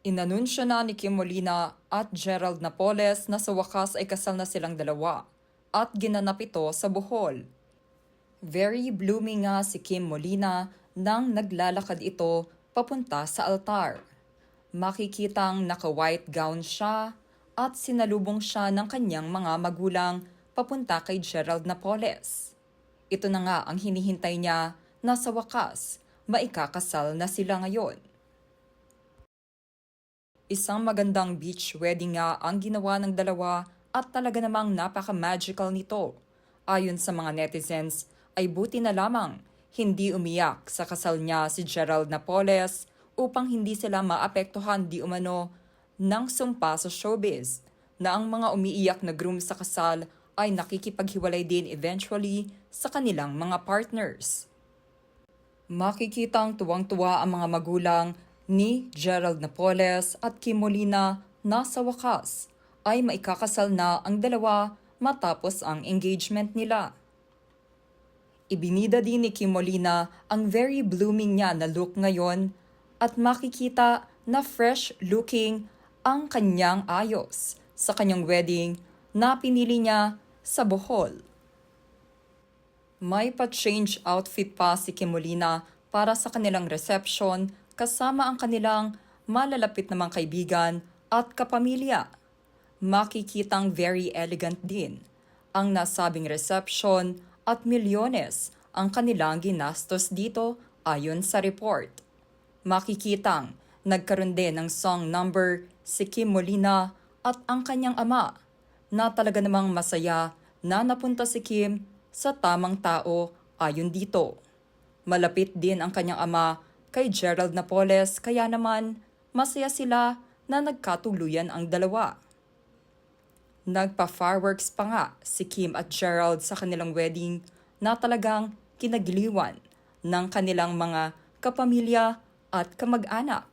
Inanunsyo na ni Kim Molina at Gerald Napoles na sa wakas ay kasal na silang dalawa at ginanap ito sa Bohol. Very blooming nga si Kim Molina nang naglalakad ito papunta sa altar. Makikitang naka-white gown siya at sinalubong siya ng kanyang mga magulang papunta kay Gerald Napoles. Ito na nga ang hinihintay niya na sa wakas maikakasal na sila ngayon. Isang magandang beach wedding nga ang ginawa ng dalawa at talaga namang napaka-magical nito. Ayon sa mga netizens, ay buti na lamang hindi umiyak sa kasal niya si Gerald Napoles upang hindi sila maapektuhan di umano ng sumpa sa showbiz na ang mga umiiyak na groom sa kasal ay nakikipaghiwalay din eventually sa kanilang mga partners. Makikitang tuwang-tuwa ang mga magulang ni Gerald Napoles at Kim Molina na sa wakas ay maikakasal na ang dalawa matapos ang engagement nila. Ibinida din ni Kim Molina ang very blooming niya na look ngayon at makikita na fresh looking ang kanyang ayos sa kanyang wedding na pinili niya sa Bohol. May pa-change outfit pa si Kim Molina para sa kanilang reception kasama ang kanilang malalapit namang kaibigan at kapamilya. Makikitang very elegant din ang nasabing reception at milyones ang kanilang ginastos dito ayon sa report. Makikitang nagkaroon din ng song number si Kim Molina at ang kanyang ama na talaga namang masaya na napunta si Kim sa tamang tao ayon dito. Malapit din ang kanyang ama kay Gerald Napoles kaya naman masaya sila na nagkatuluyan ang dalawa. Nagpa-fireworks pa nga si Kim at Gerald sa kanilang wedding na talagang kinagiliwan ng kanilang mga kapamilya at kamag-anak.